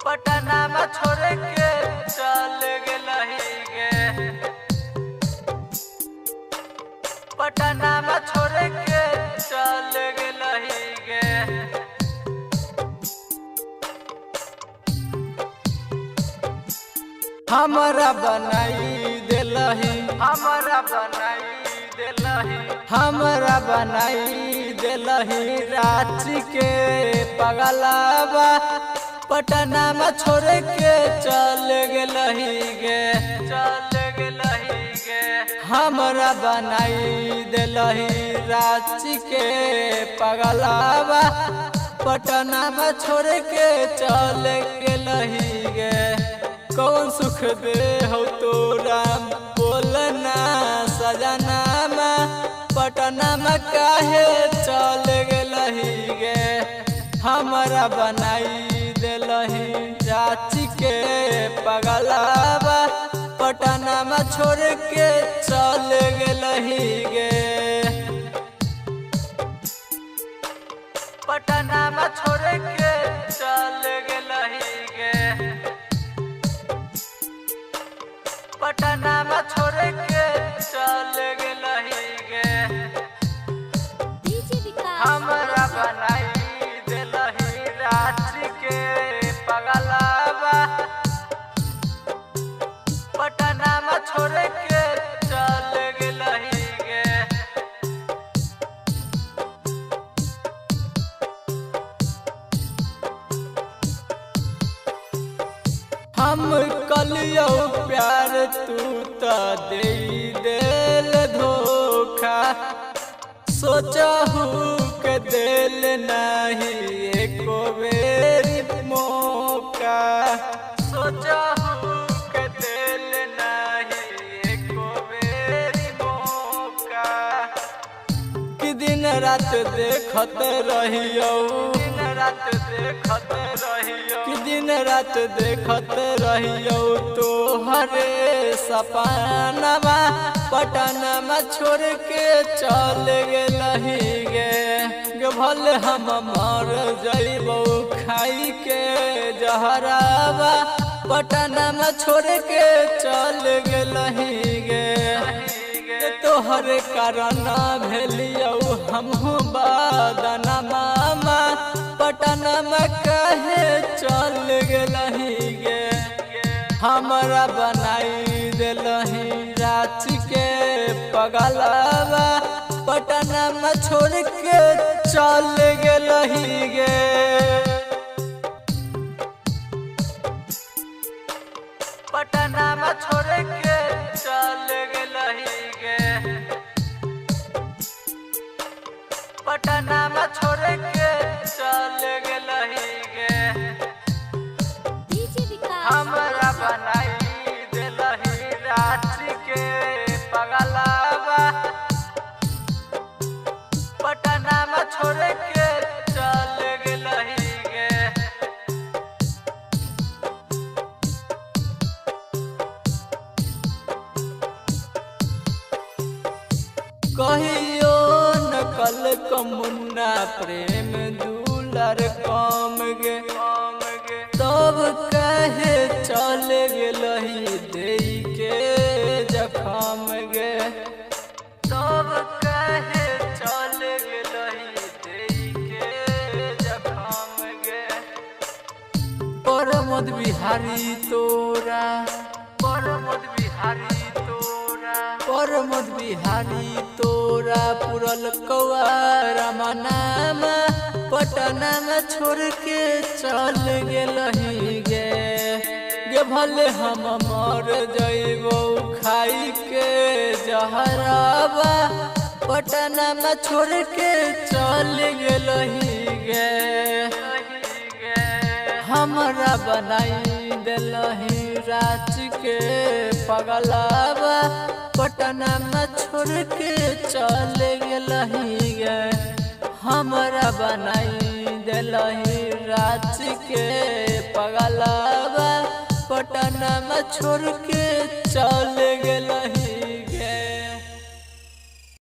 पटना में छोड़ के चल गेलही गे। पटना में छोड़ के चल गेलही गे। हमरा बनाई देलही, हमरा बनाई देलही, हमरा बनाई देलही रांची के पगलावा। पटना में छोड़ के चल गेलही गे, चल गेलही गे। हमरा बनाई देलही रांची के पगलावा। पटना में छोड़ के चल गेलही गे। कौन सुख दे हो तोरा बोलना सजनामा। पटना में काहे चल गेलही गे। हमरा बनाई देलही रांची के पगलावा। पटना में छोड़ के चल गेलही गे। पटना में छोड़ के चल गेलही गे। पटना में छोड़ के चल गेलही गे। हमरा बनाई देलही रांची के पगलावा। पटना में छोड़ के चल गेलही गे। हम कलियो प्यार तू तो दे देल धोखा। सोचहु के दिल नहीं एको बेरी मौका। सोचहु के दिल नहीं एको बेरी मौका। कि दिन रात देखत रहियो, दिन रात देखत रहियो, कि दिन रात देखत रहियो तोहरे सपनावा। पटना में छोड़ के चल गेलही गे। भले हम मर जइबो खाई के जहरावा। पटना में छोड़ के चल गेलही गे। तोहरे कारण भेलियो हमहू बदनामा। पटना में काहे चल गेलही गे। हमरा बनाई देलही रांची के पगलावा। पटना में छोड़ के चल गेलही गे। पटना में छोड़ के चल गेलही गे। पटना में छोड़ के चल गेलही गे। हमरा बनाई देलही रांची के पगलावा। पटना में छोड़ के चल गेलही गे। कहियो न कल कमुन्ना प्रेम दुलार कम गे। तब कहे चल गेलही देई के जखम गे। तब कहे चल गेलही देई के जखम गे। प्रमोद बिहारी तोरा, प्रमोद बिहारी तोरा, प्रमोद बिहारी तोरा पुरल कौआ मनामा। पटना में छोड़ के चल गेलही गे। भले हम मर जइबो खाई के जहरावा। पटना में छोड़ के चल गेलही गे। हमरा बनाई देलही रांची के पगलावा। पटना में छोड़ के चल गेलही गे। हमरा बनाई देलही रांची के पगलावा। पटना में छोड़ के चल गेलही।